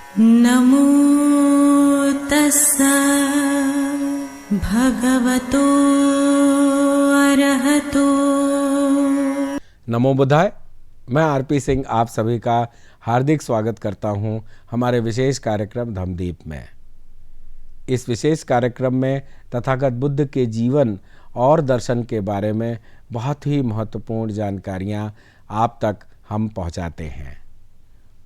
नमो तस्सा भगवतो अरहतो। नमो बुद्धाय। मैं आरपी सिंह आप सभी का हार्दिक स्वागत करता हूं हमारे विशेष कार्यक्रम धम्मदीप में। इस विशेष कार्यक्रम में तथागत बुद्ध के जीवन और दर्शन के बारे में बहुत ही महत्वपूर्ण जानकारियां आप तक हम पहुंचाते हैं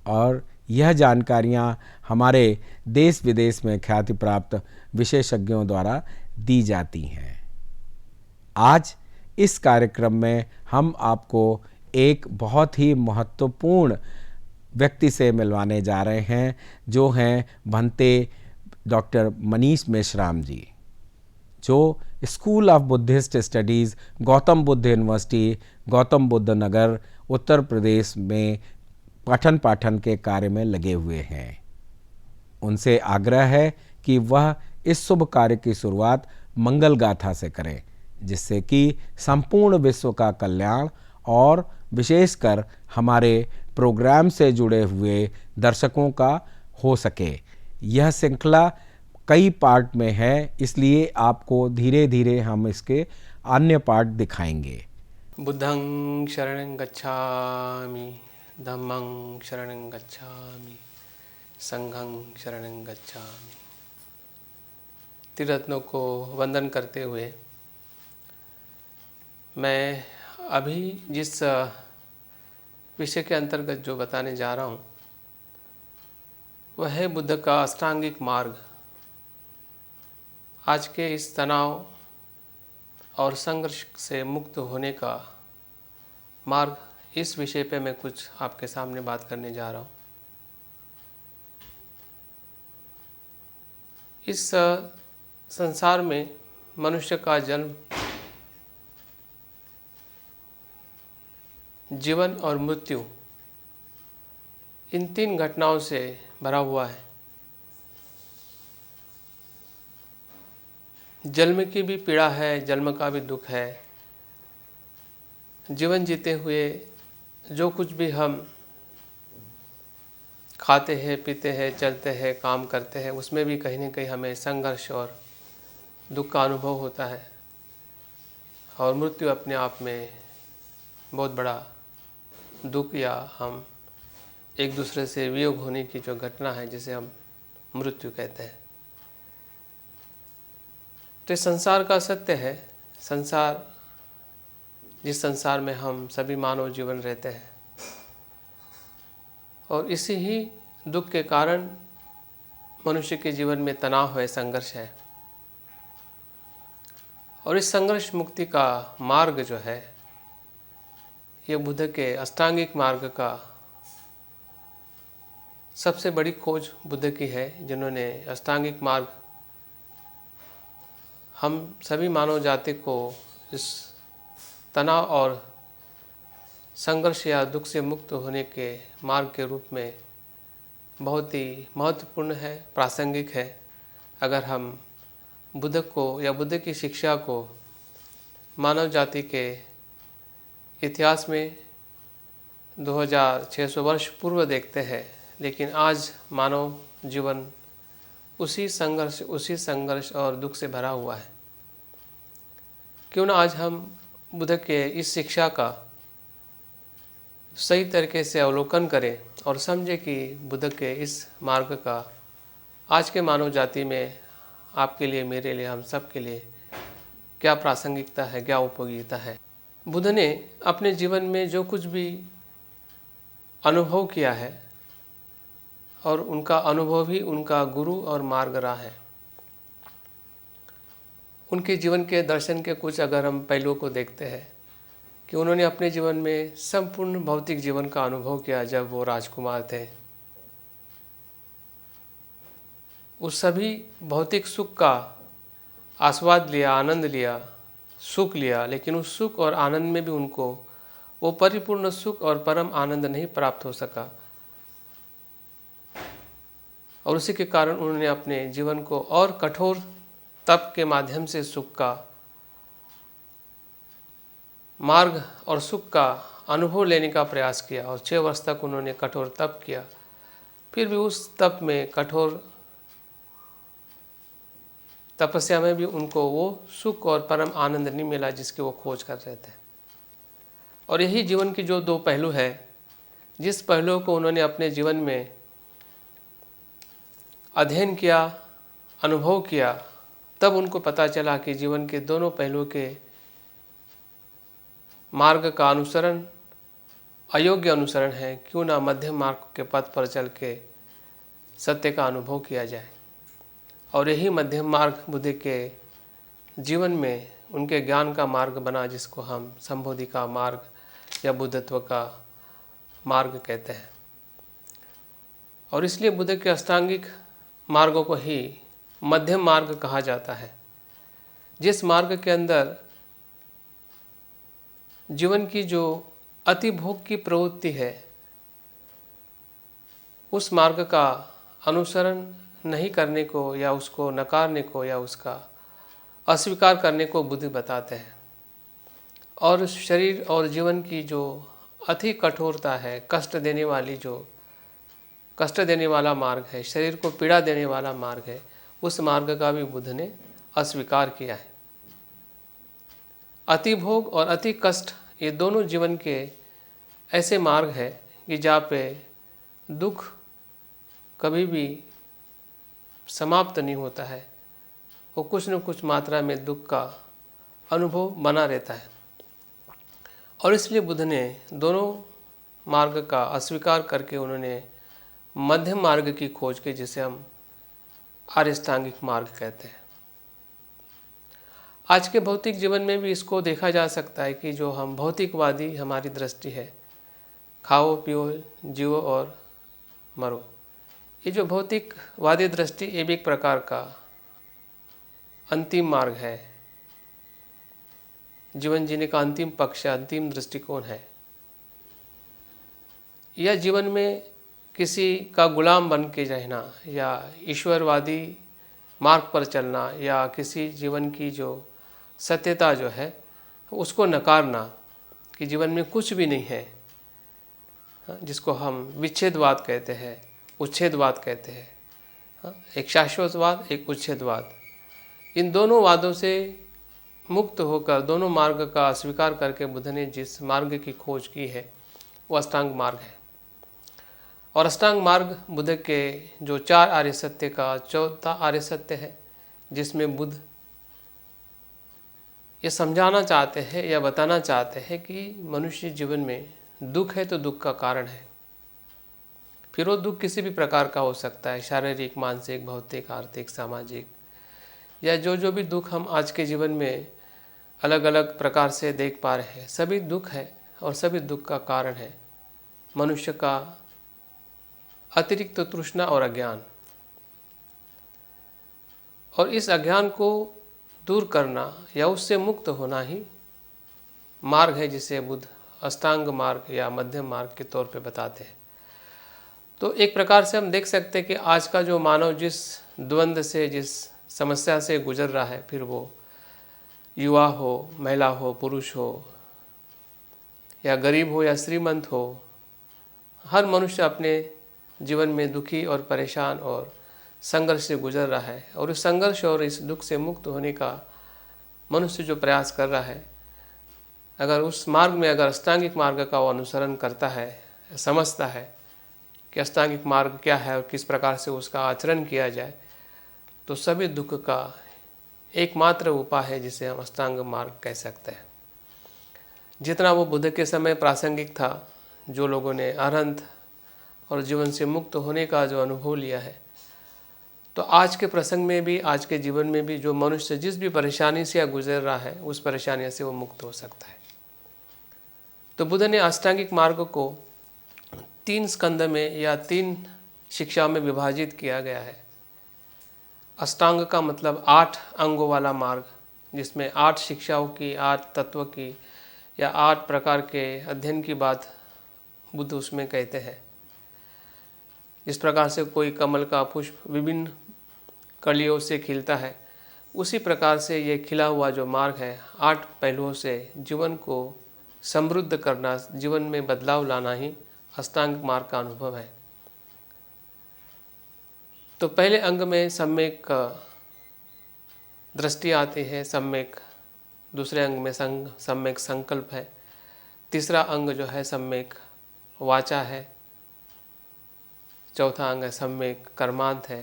और यह जानकारियां हमारे देश विदेश में ख्याति प्राप्त विशेषज्ञों द्वारा दी जाती हैं। आज इस कार्यक्रम में हम आपको एक बहुत ही महत्वपूर्ण व्यक्ति से मिलवाने जा रहे हैं, जो हैं भंते डॉक्टर मनीष मेश्राम जी, जो school of Buddhist studies Gautam Buddha university Gautam Buddha Nagar Uttar Pradesh में पठन पाठन के कार्य में लगे हुए हैं। उनसे आग्रह है कि वह इस शुभ कार्य की शुरुआत मंगल गाथा से करें, जिससे कि संपूर्ण विश्व का कल्याण और विशेषकर हमारे प्रोग्राम से जुड़े हुए दर्शकों का हो सके। यह श्रृंखला कई पार्ट में है, इसलिए आपको धीरे धीरे हम इसके अन्य पार्ट दिखाएंगे। बुद्धं शरणं गच्छामि, धम्मं शरणं गच्छामि, संघं शरणं गच्छामि। त्रिरत्नों को वंदन करते हुए मैं अभी जिस विषय के अंतर्गत जो बताने जा रहा हूँ वह है बुद्ध का अष्टांगिक मार्ग। आज के इस तनाव और संघर्ष से मुक्त होने का मार्ग, इस विषय पे मैं कुछ आपके सामने बात करने जा रहा हूँ। इस संसार में मनुष्य का जन्म, जीवन और मृत्यु, इन तीन घटनाओं से भरा हुआ है। जन्म की भी पीड़ा है, जन्म का भी दुख है। जीवन जीते हुए जो कुछ भी हम खाते हैं, पीते हैं, चलते हैं, काम करते हैं, उसमें भी कहीं न कहीं हमें संघर्ष और दुख का अनुभव होता है। और मृत्यु अपने आप में बहुत बड़ा दुख, या हम एक दूसरे से वियोग होने की जो घटना है जिसे हम मृत्यु कहते हैं। तो संसार का सत्य है। संसार, जिस संसार में हम सभी मानव जीवन रहते हैं, और इसी ही दुख के कारण मनुष्य के जीवन में तनाव है, संघर्ष है। और इस संघर्ष मुक्ति का मार्ग जो है, ये बुद्ध के अष्टांगिक मार्ग का सबसे बड़ी खोज बुद्ध की है, जिन्होंने अष्टांगिक मार्ग हम सभी मानव जाति को इस तनाव और संघर्ष या दुख से मुक्त होने के मार्ग के रूप में बहुत ही महत्वपूर्ण है, प्रासंगिक है। अगर हम बुद्ध को या बुद्ध की शिक्षा को मानव जाति के इतिहास में 2600 वर्ष पूर्व देखते हैं, लेकिन आज मानव जीवन उसी संघर्ष और दुख से भरा हुआ है। क्यों ना आज हम बुद्ध के इस शिक्षा का सही तरीके से अवलोकन करें और समझें कि बुद्ध के इस मार्ग का आज के मानव जाति में आपके लिए, मेरे लिए, हम सब के लिए क्या प्रासंगिकता है, क्या उपयोगिता है। बुद्ध ने अपने जीवन में जो कुछ भी अनुभव किया है, और उनका अनुभव ही उनका गुरु और मार्ग रहा है। उनके जीवन के दर्शन के कुछ अगर हम पहलुओं को देखते हैं कि उन्होंने अपने जीवन में संपूर्ण भौतिक जीवन का अनुभव किया। जब वो राजकुमार थे, उस सभी भौतिक सुख का आस्वाद लिया, आनंद लिया, सुख लिया, लेकिन उस सुख और आनंद में भी उनको वो परिपूर्ण सुख और परम आनंद नहीं प्राप्त हो सका। और उसी के कारण उन्होंने अपने जीवन को और कठोर तप के माध्यम से सुख का मार्ग और सुख का अनुभव लेने का प्रयास किया। और 6 वर्ष तक उन्होंने कठोर तप किया। फिर भी उस तप में, कठोर तपस्या में भी उनको वो सुख और परम आनंद नहीं मिला जिसकी वो खोज कर रहे थे। और यही जीवन की जो दो पहलू है, जिस पहलू को उन्होंने अपने जीवन में अध्ययन किया, अनुभव किया, तब उनको पता चला कि जीवन के दोनों पहलुओं के मार्ग का अनुसरण अयोग्य अनुसरण है, क्यों ना मध्यम मार्ग के पथ पर चल के सत्य का अनुभव किया जाए। और यही मध्यम मार्ग बुद्ध के जीवन में उनके ज्ञान का मार्ग बना, जिसको हम संबोधि का मार्ग या बुद्धत्व का मार्ग कहते हैं। और इसलिए बुद्ध के अष्टांगिक मार्गों को ही मध्यम मार्ग कहा जाता है, जिस मार्ग के अंदर जीवन की जो अतिभोग की प्रवृत्ति है, उस मार्ग का अनुसरण नहीं करने को या उसको नकारने को या उसका अस्वीकार करने को बुद्ध बताते हैं। और शरीर और जीवन की जो अति कठोरता है, कष्ट देने वाला मार्ग है, शरीर को पीड़ा देने वाला मार्ग है, उस मार्ग का भी बुद्ध ने अस्वीकार किया है। अति भोग और अति कष्ट ये दोनों जीवन के ऐसे मार्ग है कि जहाँ पे दुख कभी भी समाप्त नहीं होता है, वो कुछ न कुछ मात्रा में दुख का अनुभव बना रहता है। और इसलिए बुद्ध ने दोनों मार्ग का अस्वीकार करके उन्होंने मध्यम मार्ग की खोज की, जिसे हम आर्यष्टांगिक मार्ग कहते हैं। आज के भौतिक जीवन में भी इसको देखा जा सकता है कि जो हम भौतिकवादी हमारी दृष्टि है, खाओ पियो जियो और मरो, ये जो भौतिकवादी दृष्टि ये भी एक प्रकार का अंतिम मार्ग है, जीवन जीने का अंतिम पक्ष, अंतिम दृष्टिकोण है। यह जीवन में किसी का गुलाम बन के रहना या ईश्वरवादी मार्ग पर चलना या किसी जीवन की जो सत्यता जो है उसको नकारना कि जीवन में कुछ भी नहीं है, जिसको हम विच्छेदवाद कहते हैं, उच्छेदवाद कहते हैं, एक शाश्वतवाद, एक उच्छेदवाद। इन दोनों वादों से मुक्त होकर दोनों मार्ग का स्वीकार करके बुद्ध ने जिस मार्ग की खोज की है वो अष्टांग मार्ग है। और अष्टांग मार्ग बुद्ध के जो 4 आर्य सत्य का चौथा आर्य सत्य है, जिसमें बुद्ध ये समझाना चाहते हैं या बताना चाहते हैं कि मनुष्य जीवन में दुख है तो दुख का कारण है। फिर वो दुख किसी भी प्रकार का हो सकता है, शारीरिक, मानसिक, भौतिक, आर्थिक, सामाजिक, या जो भी दुख हम आज के जीवन में अलग अलग प्रकार से देख पा रहे हैं, सभी दुख है और सभी दुख का कारण है मनुष्य का अतिरिक्त तृष्णा और अज्ञान। और इस अज्ञान को दूर करना या उससे मुक्त होना ही मार्ग है, जिसे बुद्ध अष्टांग मार्ग या मध्यम मार्ग के तौर पे बताते हैं। तो एक प्रकार से हम देख सकते हैं कि आज का जो मानव जिस द्वंद्व से, जिस समस्या से गुजर रहा है, फिर वो युवा हो, महिला हो, पुरुष हो, या गरीब हो या श्रीमंत हो, हर मनुष्य अपने जीवन में दुखी और परेशान और संघर्ष से गुजर रहा है। और इस संघर्ष और इस दुख से मुक्त होने का मनुष्य जो प्रयास कर रहा है, अगर उस मार्ग में अगर अष्टांगिक मार्ग का वो अनुसरण करता है, समझता है कि अष्टांगिक मार्ग क्या है और किस प्रकार से उसका आचरण किया जाए, तो सभी दुख का एकमात्र उपाय है जिसे हम अष्टांग मार्ग कह सकते हैं। जितना वो बुद्ध के समय प्रासंगिक था, जो लोगों ने अरहंत और जीवन से मुक्त होने का जो अनुभव लिया है, तो आज के प्रसंग में भी, आज के जीवन में भी जो मनुष्य जिस भी परेशानी से गुजर रहा है, उस परेशानी से वो मुक्त हो सकता है। तो बुद्ध ने अष्टांगिक मार्ग को 3 स्कंद में या 3 शिक्षाओं में विभाजित किया गया है। अष्टांग का मतलब 8 अंगों वाला मार्ग, जिसमें 8 शिक्षाओं की, 8 तत्व की या 8 प्रकार के अध्ययन की बात बुद्ध उसमें कहते हैं। जिस प्रकार से कोई कमल का पुष्प विभिन्न कलियों से खिलता है, उसी प्रकार से ये खिला हुआ जो मार्ग है, 8 पहलुओं से जीवन को समृद्ध करना, जीवन में बदलाव लाना ही अष्टांग मार्ग का अनुभव है। तो पहले अंग में सम्यक दृष्टि आती है, सम्यक, दूसरे अंग में सम्यक संकल्प है, तीसरा अंग जो है सम्यक वाचा है, चौथा अंग है सम्यक कर्मांत है,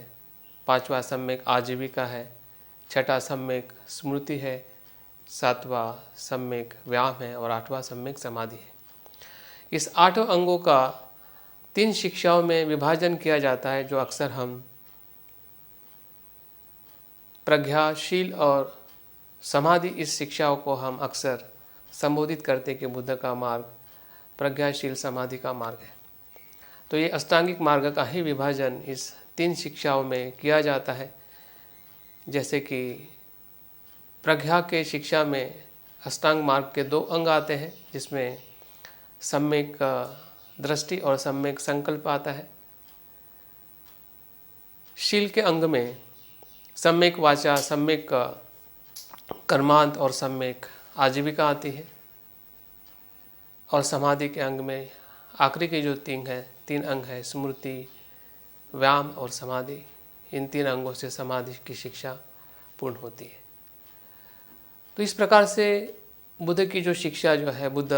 पांचवा सम्यक आजीविका है, छठा सम्यक स्मृति है, सातवां सम्यक व्यायाम है और आठवां सम्यक समाधि है। इस आठों अंगों का 3 शिक्षाओं में विभाजन किया जाता है, जो अक्सर हम प्रज्ञाशील और समाधि, इस शिक्षाओं को हम अक्सर संबोधित करते कि बुद्ध का मार्ग प्रज्ञाशील समाधि का मार्ग है। तो ये अष्टांगिक मार्ग का ही विभाजन इस 3 शिक्षाओं में किया जाता है। जैसे कि प्रज्ञा के शिक्षा में अष्टांग मार्ग के 2 अंग आते हैं, जिसमें सम्यक दृष्टि और सम्यक संकल्प आता है। शील के अंग में सम्यक वाचा, सम्यक कर्मांत और सम्यक आजीविका आती है। और समाधि के अंग में आखिरी के जो 3 अंग है, स्मृति, व्यायाम और समाधि, इन 3 अंगों से समाधि की शिक्षा पूर्ण होती है। तो इस प्रकार से बुद्ध की जो शिक्षा जो है, बुद्ध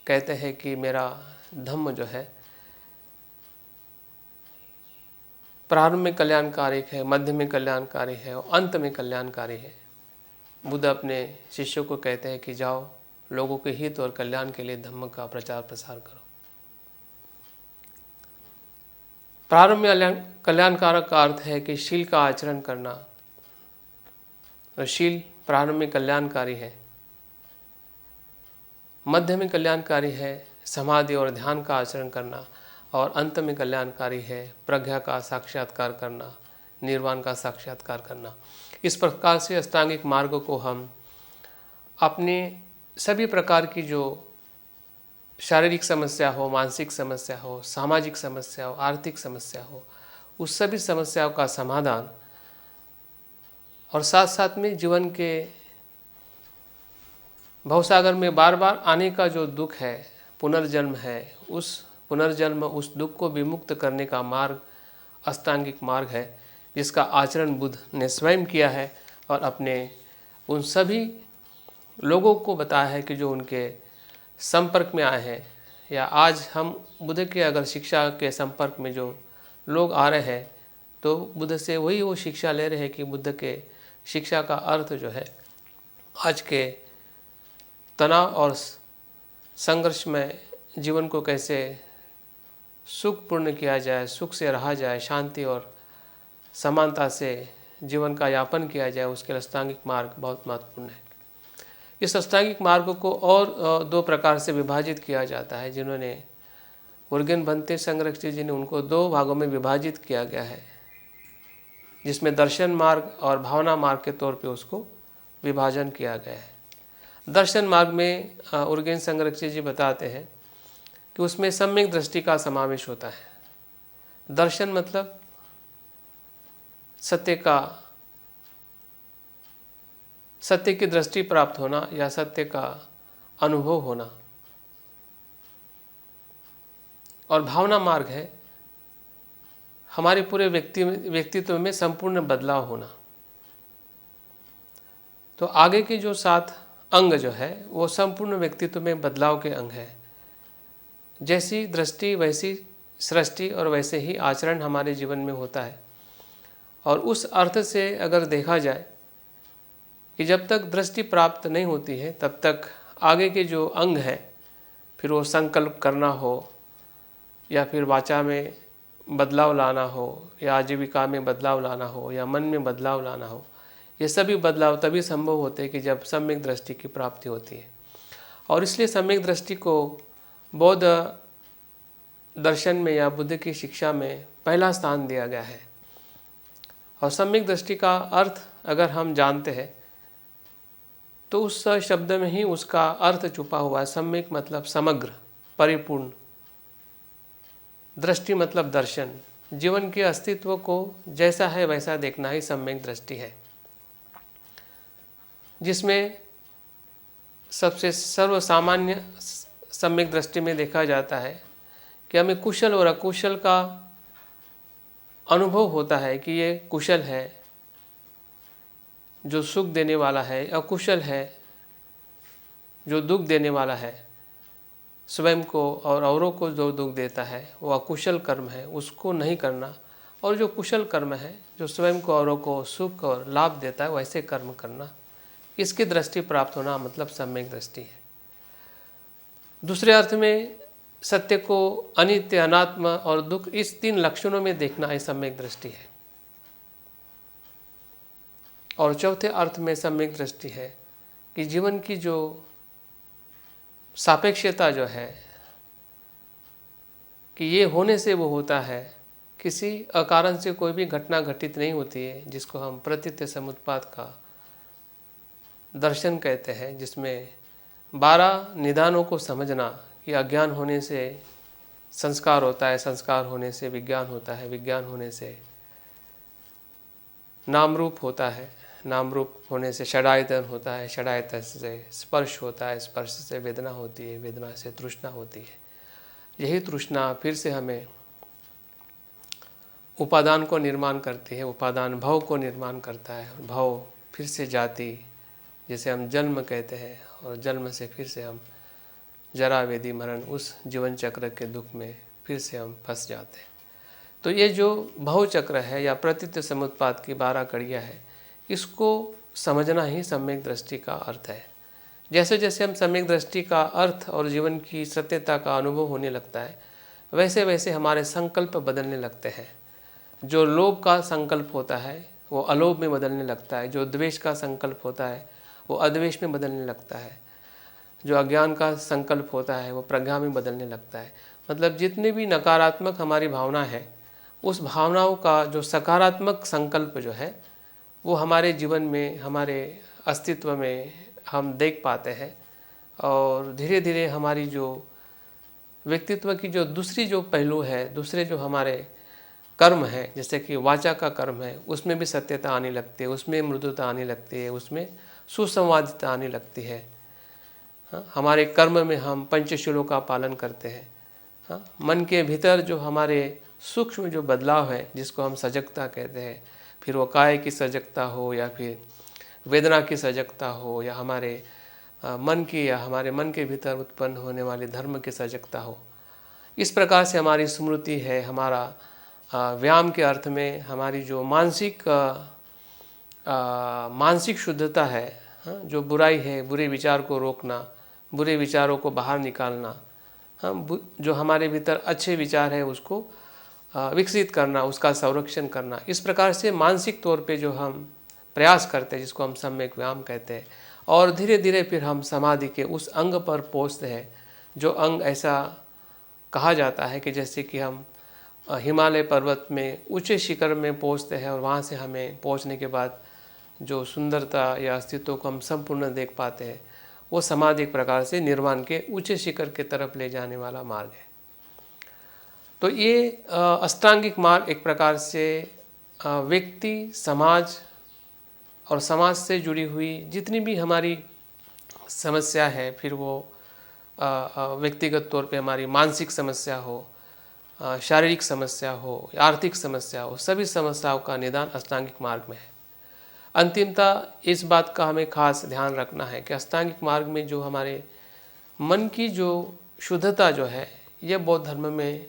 कहते हैं कि मेरा धम्म जो है प्रारंभ में कल्याणकारी है, मध्य में कल्याणकारी है और अंत में कल्याणकारी है। बुद्ध अपने शिष्यों को कहते हैं कि जाओ, लोगों के हित और कल्याण के लिए धम्म का प्रचार प्रसार करो। प्रारंभ में कल्याणकारक का अर्थ है कि शील का आचरण करना, और शील प्रारंभ में कल्याणकारी है। मध्य में कल्याणकारी है समाधि और ध्यान का आचरण करना, और अंत में कल्याणकारी है प्रज्ञा का साक्षात्कार करना, निर्वाण का साक्षात्कार करना। इस प्रकार से अष्टांगिक मार्ग को हम अपने सभी प्रकार की जो शारीरिक समस्या हो, मानसिक समस्या हो, सामाजिक समस्या हो, आर्थिक समस्या हो, उस सभी समस्याओं का समाधान और साथ साथ में जीवन के भवसागर में बार बार आने का जो दुख है, पुनर्जन्म है, उस पुनर्जन्म, उस दुख को विमुक्त करने का मार्ग अष्टांगिक मार्ग है, जिसका आचरण बुद्ध ने स्वयं किया है और अपने उन सभी लोगों को बताया है कि जो उनके संपर्क में आए हैं, या आज हम बुद्ध के अगर शिक्षा के संपर्क में जो लोग आ रहे हैं, तो बुद्ध से वही वो शिक्षा ले रहे हैं कि बुद्ध के शिक्षा का अर्थ जो है आज के तनाव और संघर्ष में जीवन को कैसे सुखपूर्ण किया जाए, सुख से रहा जाए, शांति और समानता से जीवन का यापन किया जाए, उसके लिए अष्टांगिक मार्ग बहुत महत्वपूर्ण है। इस अष्टांगिक मार्ग को और 2 प्रकार से विभाजित किया जाता है, जिन्होंने उर्गेन भंते संरक्षित जी ने उनको 2 भागों में विभाजित किया गया है, जिसमें दर्शन मार्ग और भावना मार्ग के तौर पे उसको विभाजन किया गया है। दर्शन मार्ग में उर्गेन संरक्षित जी बताते हैं कि उसमें सम्यक दृष्टि का समावेश होता है। दर्शन मतलब सत्य की दृष्टि प्राप्त होना या सत्य का अनुभव होना। और भावना मार्ग है हमारे पूरे व्यक्तित्व में संपूर्ण बदलाव होना। तो आगे के जो 7 अंग जो है वो संपूर्ण व्यक्तित्व में बदलाव के अंग है। जैसी दृष्टि वैसी सृष्टि और वैसे ही आचरण हमारे जीवन में होता है। और उस अर्थ से अगर देखा जाए कि जब तक दृष्टि प्राप्त नहीं होती है, तब तक आगे के जो अंग है, फिर वो संकल्प करना हो, या फिर वाचा में बदलाव लाना हो, या आजीविका में बदलाव लाना हो, या मन में बदलाव लाना हो, ये सभी बदलाव तभी संभव होते हैं कि जब सम्यक दृष्टि की प्राप्ति होती है। और इसलिए सम्यक दृष्टि को बौद्ध दर्शन में या बुद्ध की शिक्षा में पहला स्थान दिया गया है। और सम्यक दृष्टि का अर्थ अगर हम जानते हैं तो उस शब्द में ही उसका अर्थ छुपा हुआ है। सम्यक मतलब समग्र, परिपूर्ण, दृष्टि मतलब दर्शन, जीवन के अस्तित्व को जैसा है वैसा देखना ही सम्यक दृष्टि है, जिसमें सबसे सर्वसामान्य सम्यक दृष्टि में देखा जाता है कि हमें कुशल और अकुशल का अनुभव होता है कि ये कुशल है, जो सुख देने वाला है, अकुशल है, जो दुख देने वाला है, स्वयं को और औरों को जो दुख देता है वो अकुशल कर्म है, उसको नहीं करना। और जो कुशल कर्म है, जो स्वयं को औरों को सुख और लाभ देता है, वैसे कर्म करना, इसकी दृष्टि प्राप्त होना मतलब सम्यक दृष्टि है। दूसरे अर्थ में सत्य को अनित्य, अनात्म और दुख, इस 3 लक्षणों में देखना ये सम्यक दृष्टि है। और चौथे अर्थ में सम्यक दृष्टि है कि जीवन की जो सापेक्षता जो है, कि ये होने से वो होता है, किसी अकारण से कोई भी घटना घटित नहीं होती है, जिसको हम प्रतीत्य समुत्पाद का दर्शन कहते हैं, जिसमें 12 निदानों को समझना कि अज्ञान होने से संस्कार होता है, संस्कार होने से विज्ञान होता है, विज्ञान होने से नाम रूप होता है, नाम रूप होने से षडायतन होता है, षडायतन से स्पर्श होता है, स्पर्श से वेदना होती है, वेदना से तृष्णा होती है। यही तृष्णा फिर से हमें उपादान को निर्माण करती है, उपादान भव को निर्माण करता है, भव फिर से जाति, जिसे हम जन्म कहते हैं, और जन्म से फिर से हम जरा वेदी मरण, उस जीवन चक्र के दुख में फिर से हम फंस जाते हैं। तो ये जो भव चक्र है या प्रतीत्य समुत्पाद की 12 कड़ियाँ है, इसको समझना ही सम्यक दृष्टि का अर्थ है। जैसे जैसे हम सम्यक दृष्टि का अर्थ और जीवन की सत्यता का अनुभव होने लगता है, वैसे वैसे हमारे संकल्प बदलने लगते हैं। जो लोभ का संकल्प होता है वो अलोभ में बदलने लगता है, जो द्वेष का संकल्प होता है वो अद्वेष में बदलने लगता है, जो अज्ञान का संकल्प होता है वो प्रज्ञा में बदलने लगता है। मतलब जितनी भी नकारात्मक हमारी भावना है, उस भावनाओं का जो सकारात्मक संकल्प जो है वो हमारे जीवन में, हमारे अस्तित्व में हम देख पाते हैं। और धीरे धीरे हमारी जो व्यक्तित्व की जो दूसरी जो पहलू है, दूसरे जो हमारे कर्म है, जैसे कि वाचा का कर्म है, उसमें भी सत्यता आने लगती है, उसमें मृदुता आने लगती है, उसमें सुसंवादिता आने लगती है। हमारे कर्म में हम पंचशीलों का पालन करते हैं। मन के भीतर जो हमारे सूक्ष्म जो बदलाव है, जिसको हम सजगता कहते हैं, फिर वो काय की सजगता हो या फिर वेदना की सजगता हो या हमारे मन की, या हमारे मन के भीतर उत्पन्न होने वाले धर्म की सजगता हो, इस प्रकार से हमारी स्मृति है, हमारा व्यायाम के अर्थ में हमारी जो मानसिक शुद्धता है, जो बुराई है, बुरे विचार को रोकना, बुरे विचारों को बाहर निकालना, जो हमारे भीतर अच्छे विचार है उसको विकसित करना, उसका संरक्षण करना, इस प्रकार से मानसिक तौर पे जो हम प्रयास करते हैं, जिसको हम सम्यक व्यायाम कहते हैं। और धीरे धीरे फिर हम समाधि के उस अंग पर पहुँचते हैं, जो अंग ऐसा कहा जाता है कि जैसे कि हम हिमालय पर्वत में ऊंचे शिखर में पहुंचते हैं और वहां से हमें पहुंचने के बाद जो सुंदरता या अस्तित्व को हम संपूर्ण देख पाते हैं, वो समाधि एक प्रकार से निर्वाण के ऊंचे शिखर के तरफ ले जाने वाला मार्ग है। तो ये अष्टांगिक मार्ग एक प्रकार से व्यक्ति, समाज और समाज से जुड़ी हुई जितनी भी हमारी समस्या है, फिर वो व्यक्तिगत तौर पे हमारी मानसिक समस्या हो, शारीरिक समस्या हो, आर्थिक समस्या हो, सभी समस्याओं का निदान अष्टांगिक मार्ग में है। अंतिमतः इस बात का हमें खास ध्यान रखना है कि अष्टांगिक मार्ग में जो हमारे मन की जो शुद्धता जो है, यह बौद्ध धर्म में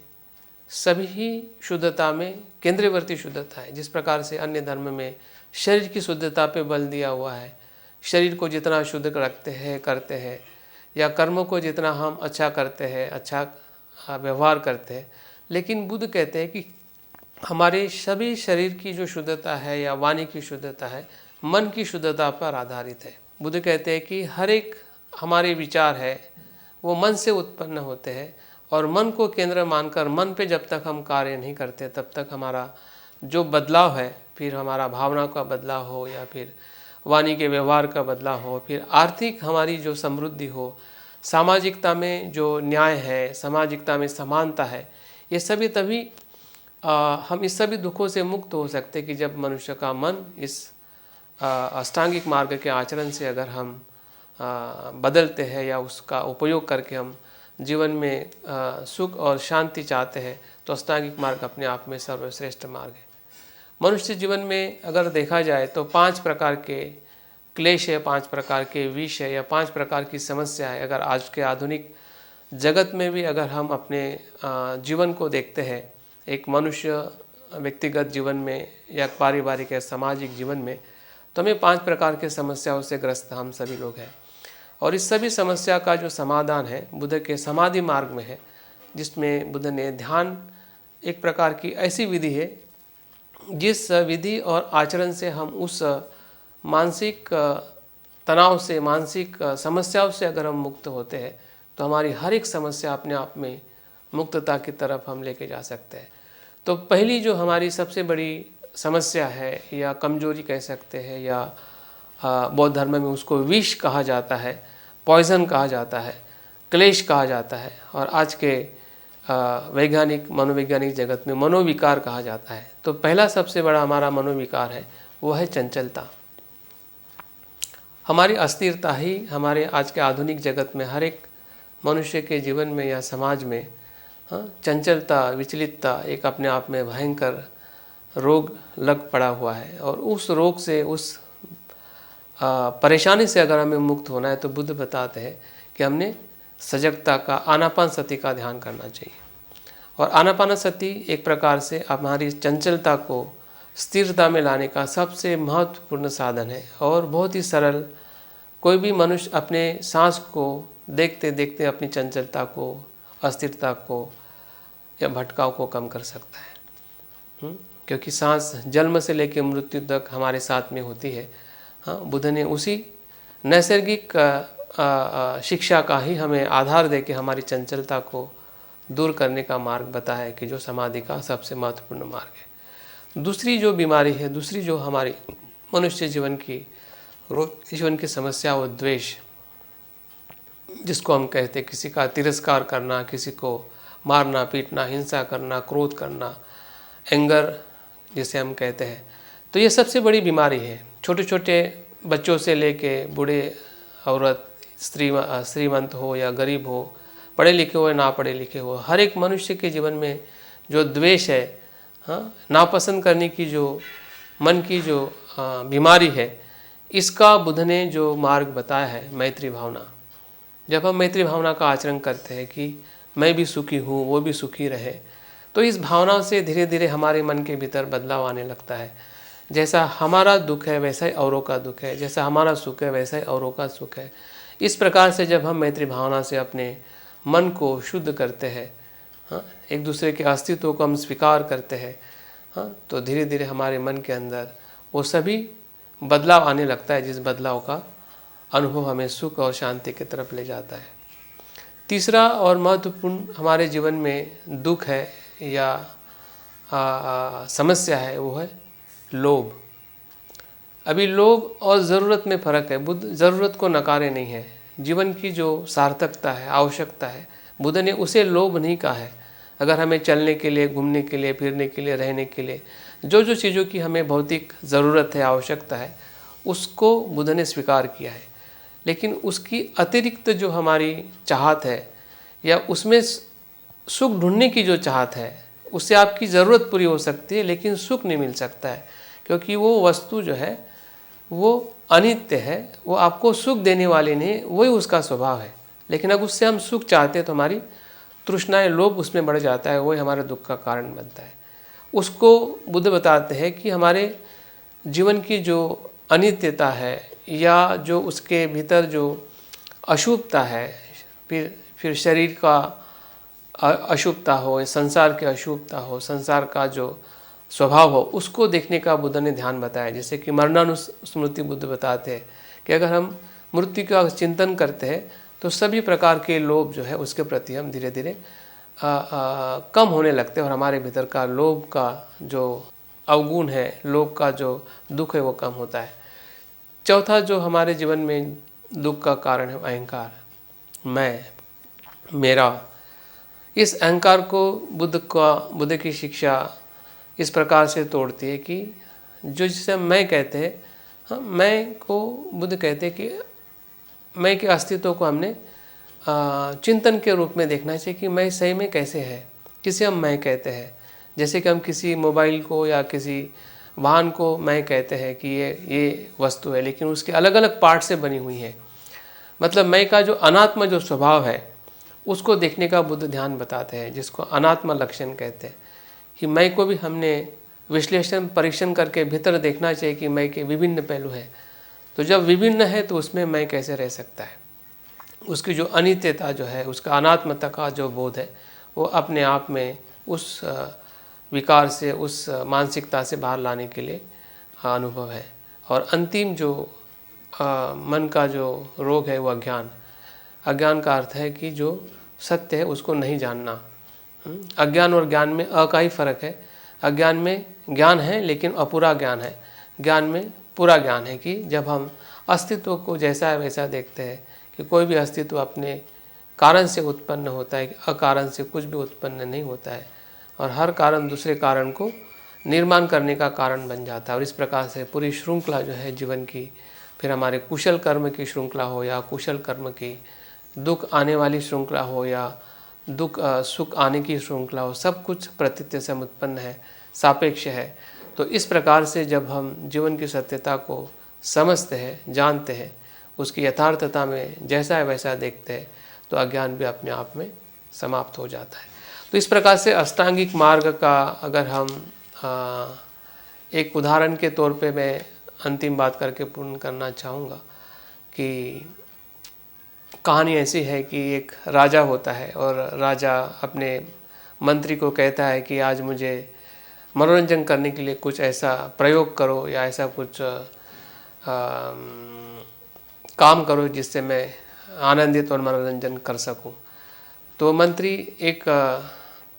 सभी शुद्धता में केंद्रवर्ती शुद्धता है। जिस प्रकार से अन्य धर्म में शरीर की शुद्धता पे बल दिया हुआ है, शरीर को जितना शुद्ध रखते हैं, करते हैं, या कर्मों को जितना हम अच्छा करते हैं, अच्छा व्यवहार करते हैं, लेकिन बुद्ध कहते हैं कि हमारे सभी शरीर की जो शुद्धता है या वाणी की शुद्धता है, मन की शुद्धता पर आधारित है। बुद्ध कहते हैं कि हर एक हमारे विचार है वो मन से उत्पन्न होते हैं, और मन को केंद्र मानकर मन पे जब तक हम कार्य नहीं करते, तब तक हमारा जो बदलाव है, फिर हमारा भावना का बदलाव हो या फिर वाणी के व्यवहार का बदलाव हो, फिर आर्थिक हमारी जो समृद्धि हो, सामाजिकता में जो न्याय है, सामाजिकता में समानता है, ये सभी तभी हम इस सभी दुखों से मुक्त हो सकते कि जब मनुष्य का मन इस अष्टांगिक मार्ग के आचरण से अगर हम बदलते हैं या उसका उपयोग करके हम जीवन में सुख और शांति चाहते हैं, तो अष्टांगिक मार्ग अपने आप में सर्वश्रेष्ठ मार्ग है। मनुष्य जीवन में अगर देखा जाए तो 5 प्रकार के क्लेश है, 5 प्रकार के विष है या 5 प्रकार की समस्या है। अगर आज के आधुनिक जगत में भी अगर हम अपने जीवन को देखते हैं, एक मनुष्य व्यक्तिगत जीवन में या पारिवारिक या सामाजिक जीवन में, तो हमें 5 प्रकार के समस्याओं से ग्रस्त हम सभी लोग हैं। और इस सभी समस्या का जो समाधान है बुद्ध के समाधि मार्ग में है, जिसमें बुद्ध ने ध्यान एक प्रकार की ऐसी विधि है जिस विधि और आचरण से हम उस मानसिक तनाव से, मानसिक समस्याओं से अगर हम मुक्त होते हैं तो हमारी हर एक समस्या अपने आप में मुक्तता की तरफ हम लेके जा सकते हैं। तो पहली जो हमारी सबसे बड़ी समस्या है या कमजोरी कह सकते हैं या बौद्ध धर्म में उसको विष कहा जाता है, पॉइजन कहा जाता है, क्लेश कहा जाता है, और आज के वैज्ञानिक मनोवैज्ञानिक जगत में मनोविकार कहा जाता है। तो पहला सबसे बड़ा हमारा मनोविकार है वो है चंचलता। हमारी अस्थिरता ही हमारे आज के आधुनिक जगत में हर एक मनुष्य के जीवन में या समाज में चंचलता, विचलितता एक अपने आप में भयंकर रोग लग पड़ा हुआ है। और उस रोग से, उस परेशानी से अगर हमें मुक्त होना है तो बुद्ध बताते हैं कि हमने सजगता का, आनापानसति का ध्यान करना चाहिए। और आनापानसति एक प्रकार से हमारी चंचलता को स्थिरता में लाने का सबसे महत्वपूर्ण साधन है और बहुत ही सरल। कोई भी मनुष्य अपने सांस को देखते देखते अपनी चंचलता को, अस्थिरता को या भटकाव को कम कर सकता है। क्योंकि सांस जन्म से लेकर मृत्यु तक हमारे साथ में होती है। हाँ, बुद्ध ने उसी नैसर्गिक शिक्षा का ही हमें आधार दे के हमारी चंचलता को दूर करने का मार्ग बताया है कि जो समाधि का सबसे महत्वपूर्ण मार्ग है। दूसरी जो बीमारी है, दूसरी जो हमारी मनुष्य जीवन की जीवन की समस्या वो द्वेष, जिसको हम कहते हैं किसी का तिरस्कार करना, किसी को मारना पीटना, हिंसा करना, क्रोध करना, एंगर जिसे हम कहते हैं। तो ये सबसे बड़ी बीमारी है। छोटे छोटे बच्चों से लेके बूढ़े औरत, श्रीमंत हो या गरीब हो, पढ़े लिखे हो या ना पढ़े लिखे हो, हर एक मनुष्य के जीवन में जो द्वेष है, हाँ, नापसंद करने की जो मन की जो बीमारी है, इसका बुद्ध ने जो मार्ग बताया है मैत्री भावना। जब हम मैत्री भावना का आचरण करते हैं कि मैं भी सुखी हूँ, वो भी सुखी रहे, तो इस भावना से धीरे धीरे हमारे मन के भीतर बदलाव आने लगता है। जैसा हमारा दुख है वैसा ही औरों का दुख है, जैसा हमारा सुख है वैसा ही औरों का सुख है। इस प्रकार से जब हम मैत्री भावना से अपने मन को शुद्ध करते हैं, हाँ, एक दूसरे के अस्तित्व को हम स्वीकार करते हैं, हाँ, तो धीरे धीरे हमारे मन के अंदर वो सभी बदलाव आने लगता है, जिस बदलाव का अनुभव हमें सुख और शांति की तरफ ले जाता है। तीसरा और महत्वपूर्ण हमारे जीवन में दुख है या समस्या है वो है लोभ। अभी लोभ और ज़रूरत में फ़र्क है। बुद्ध ज़रूरत को नकारे नहीं है। जीवन की जो सार्थकता है, आवश्यकता है, बुद्ध ने उसे लोभ नहीं कहा है। अगर हमें चलने के लिए, घूमने के लिए, फिरने के लिए, रहने के लिए जो जो चीज़ों की हमें भौतिक ज़रूरत है, आवश्यकता है, उसको बुद्ध ने स्वीकार किया है। लेकिन उसकी अतिरिक्त जो हमारी चाहत है या उसमें सुख ढूंढने की जो चाहत है, उससे आपकी ज़रूरत पूरी हो सकती है लेकिन सुख नहीं मिल सकता है, क्योंकि वो वस्तु जो है वो अनित्य है, वो आपको सुख देने वाली नहीं, वही उसका स्वभाव है। लेकिन अगर उससे हम सुख चाहते हैं तो हमारी तृष्णाएं, लोभ उसमें बढ़ जाता है, वही हमारे दुख का कारण बनता है। उसको बुद्ध बताते हैं कि हमारे जीवन की जो अनित्यता है या जो उसके भीतर जो अशुभता है, फिर शरीर का अशुभता हो, संसार की अशुभता हो, संसार का जो स्वभाव हो, उसको देखने का बुद्ध ने ध्यान बताया। जैसे कि मरणानुस्मृति बुद्ध बताते हैं कि अगर हम मृत्यु का चिंतन करते हैं तो सभी प्रकार के लोभ जो है उसके प्रति हम धीरे धीरे कम होने लगते हैं और हमारे भीतर का लोभ का जो अवगुण है, लोभ का जो दुख है वो कम होता है। चौथा जो हमारे जीवन में दुख का कारण है अहंकार, मैं, मेरा। इस अहंकार को बुद्ध की शिक्षा इस प्रकार से तोड़ती है कि जो जिसे मैं कहते हैं, हाँ, मैं को बुद्ध कहते हैं कि मैं के अस्तित्व को हमने चिंतन के रूप में देखना चाहिए कि मैं सही में कैसे है, किसे हम मैं कहते हैं। जैसे कि हम किसी मोबाइल को या किसी वाहन को मैं कहते हैं कि ये वस्तु है, लेकिन उसके अलग अलग पार्ट से बनी हुई है। मतलब मैं का जो अनात्म जो स्वभाव है उसको देखने का बुद्ध ध्यान बताते हैं, जिसको अनात्म लक्षण कहते हैं। कि मैं को भी हमने विश्लेषण परीक्षण करके भीतर देखना चाहिए कि मैं के विभिन्न पहलू हैं। तो जब विभिन्न है तो उसमें मैं कैसे रह सकता है। उसकी जो अनित्यता जो है, उसका अनात्मता का जो बोध है, वो अपने आप में उस विकार से, उस मानसिकता से बाहर लाने के लिए अनुभव है। और अंतिम जो मन का जो रोग है वो अज्ञान। अज्ञान का अर्थ है कि जो सत्य है उसको नहीं जानना। अज्ञान और ज्ञान में अ का ही फर्क है। अज्ञान में ज्ञान है लेकिन अपूरा ज्ञान है, ज्ञान में पूरा ज्ञान है। कि जब हम अस्तित्व को जैसा है वैसा देखते हैं कि कोई भी अस्तित्व अपने कारण से उत्पन्न होता है, अकारण से कुछ भी उत्पन्न नहीं होता है, और हर कारण दूसरे कारण को निर्माण करने का कारण बन जाता है। और इस प्रकार से पूरी श्रृंखला जो है जीवन की, फिर हमारे कुशल कर्म की श्रृंखला हो या कुशल कर्म की, दुख आने वाली श्रृंखला हो या दुख सुख आने की श्रृंखला हो, सब कुछ प्रतीत्य से उत्पन्न है, सापेक्ष है। तो इस प्रकार से जब हम जीवन की सत्यता को समझते हैं, जानते हैं, उसकी यथार्थता में जैसा है वैसा देखते हैं, तो अज्ञान भी अपने आप में समाप्त हो जाता है। तो इस प्रकार से अष्टांगिक मार्ग का अगर हम एक उदाहरण के तौर पे मैं अंतिम बात करके पूर्ण करना चाहूँगा कि कहानी ऐसी है कि एक राजा होता है और राजा अपने मंत्री को कहता है कि आज मुझे मनोरंजन करने के लिए कुछ ऐसा प्रयोग करो या ऐसा कुछ काम करो जिससे मैं आनंदित और मनोरंजन कर सकूं। तो मंत्री एक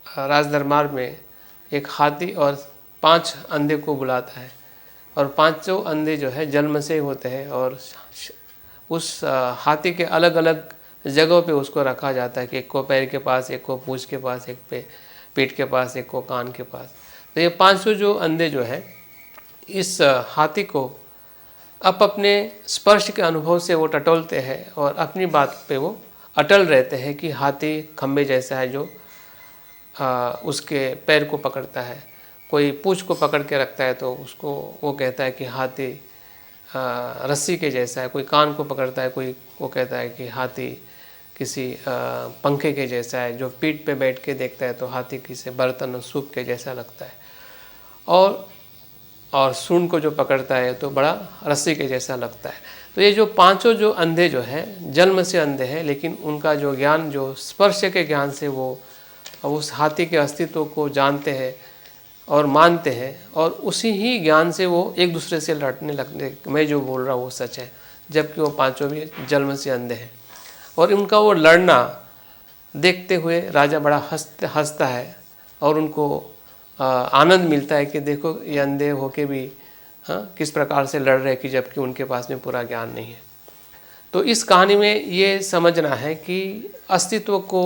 राजदरबार में एक हाथी और 5 अंधे को बुलाता है, और 5 अंधे जो है जन्म से होते हैं, और उस हाथी के अलग अलग जगहों पे उसको रखा जाता है कि एक को पैर के पास, एक को पूंछ के पास, एक पे पीठ के पास, एक को कान के पास। तो ये 500 जो अंधे जो है इस हाथी को अपने स्पर्श के अनुभव से वो टटोलते हैं और अपनी बात पे वो अटल रहते हैं कि हाथी खम्बे जैसा है जो उसके पैर को पकड़ता है। कोई पूंछ को पकड़ के रखता है तो उसको वो कहता है कि हाथी रस्सी के जैसा है। कोई कान को पकड़ता है, कोई वो कहता है कि हाथी किसी पंखे के जैसा है। जो पीठ पे बैठ के देखता है तो हाथी किसी बर्तन सूप के जैसा लगता है, और सूंड को जो पकड़ता है तो बड़ा रस्सी के जैसा लगता है। तो ये जो 5 जो अंधे जो है जन्म से अंधे हैं, लेकिन उनका जो ज्ञान, जो स्पर्श के ज्ञान से वो उस हाथी के अस्तित्व को जानते हैं और मानते हैं, और उसी ही ज्ञान से वो एक दूसरे से लड़ने लगते, मैं जो बोल रहा हूँ वो सच है, जबकि वो 5 भी जन्म से अंधे हैं। और उनका वो लड़ना देखते हुए राजा बड़ा हंसता है, और उनको आनंद मिलता है कि देखो ये अंधे होके भी किस प्रकार से लड़ रहे, कि जबकि उनके पास में पूरा ज्ञान नहीं है। तो इस कहानी में ये समझना है कि अस्तित्व को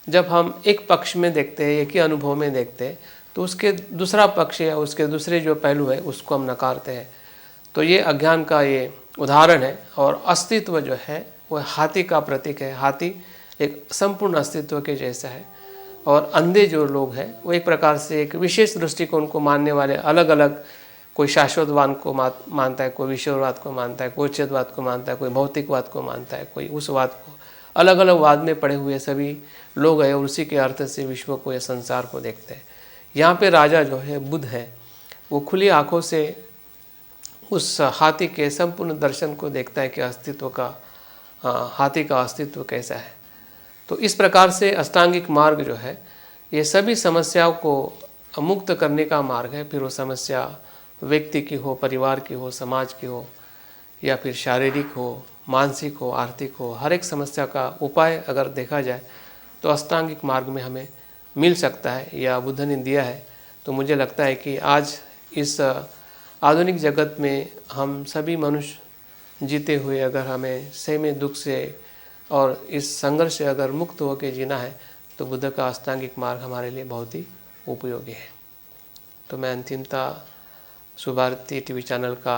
जब हम एक पक्ष में देखते हैं, एक ही अनुभव में देखते हैं, तो उसके दूसरा पक्ष या उसके दूसरे जो पहलू है उसको हम नकारते हैं। तो ये अज्ञान का ये उदाहरण है। और अस्तित्व जो है वो हाथी का प्रतीक है। हाथी एक संपूर्ण अस्तित्व के जैसा है, और अंधे जो लोग हैं वो एक प्रकार से एक विशेष दृष्टिकोण को मानने वाले, अलग अलग, कोई शाश्वतवाद को मानता है, कोई विश्ववाद को मानता है, कोई उच्छेदवाद को मानता है, कोई भौतिकवाद को मानता है, कोई उस वाद को, अलग अलग वाद में पड़े हुए सभी लोग हैं, और उसी के अर्थ से विश्व को या संसार को देखते हैं। यहाँ पे राजा जो है बुद्ध है, वो खुली आंखों से उस हाथी के संपूर्ण दर्शन को देखता है कि अस्तित्व का, हाथी का अस्तित्व कैसा है। तो इस प्रकार से अष्टांगिक मार्ग जो है ये सभी समस्याओं को मुक्त करने का मार्ग है। फिर वो समस्या व्यक्ति की हो, परिवार की हो, समाज की हो, या फिर शारीरिक हो, मानसिक हो, आर्थिक हो, हर एक समस्या का उपाय अगर देखा जाए तो अष्टांगिक मार्ग में हमें मिल सकता है, या बुद्ध ने दिया है। तो मुझे लगता है कि आज इस आधुनिक जगत में हम सभी मनुष्य जीते हुए अगर हमें सही में दुख से और इस संघर्ष से अगर मुक्त होकर जीना है, तो बुद्ध का अष्टांगिक मार्ग हमारे लिए बहुत ही उपयोगी है। तो मैं अंतिमता सुभारती टीवी चैनल का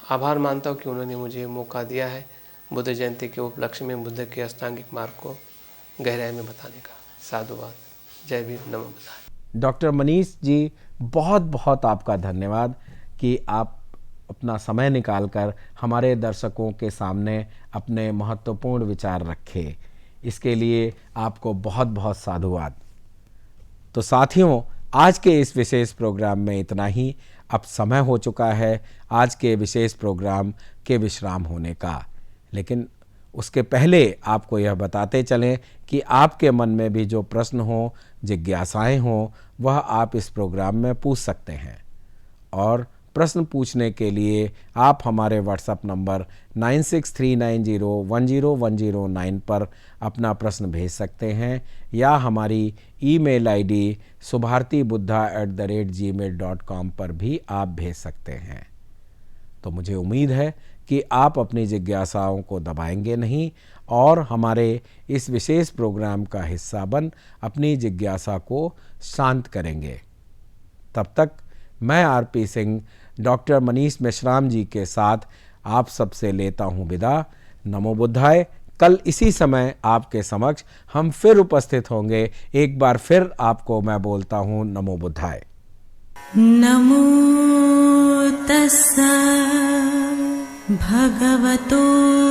आभार मानता हूँ कि उन्होंने मुझे मौका दिया है बुद्ध जयंती के उपलक्ष्य में बुद्ध के अष्टांगिक मार्ग को गहराई में बताने का। साधुवाद। जय भीम, नमो बुद्धाय। डॉक्टर मनीष जी, बहुत बहुत आपका धन्यवाद। कि आप अपना समय निकालकर हमारे दर्शकों के सामने अपने महत्वपूर्ण विचार रखें। इसके लिए आपको बहुत बहुत साधुवाद। तो साथियों, आज के इस विशेष प्रोग्राम में इतना ही। अब समय हो चुका है आज के विशेष प्रोग्राम के विश्राम होने का, लेकिन उसके पहले आपको यह बताते चलें कि आपके मन में भी जो प्रश्न हो, जिज्ञासाएं हो, वह आप इस प्रोग्राम में पूछ सकते हैं। और प्रश्न पूछने के लिए आप हमारे व्हाट्सएप नंबर 9639010109 पर अपना प्रश्न भेज सकते हैं, या हमारी ईमेल आईडी subhartibuddha@gmail.com पर भी आप भेज सकते हैं। तो मुझे उम्मीद है कि आप अपनी जिज्ञासाओं को दबाएंगे नहीं और हमारे इस विशेष प्रोग्राम का हिस्सा बन अपनी जिज्ञासा को शांत करेंगे। तब तक मैं आरपी सिंह डॉक्टर मनीष मेश्राम जी के साथ आप सबसे लेता हूं विदा। नमो बुद्धाय। कल इसी समय आपके समक्ष हम फिर उपस्थित होंगे। एक बार फिर आपको मैं बोलता हूं नमो बुद्धाय। नमो तस्सा भगवतो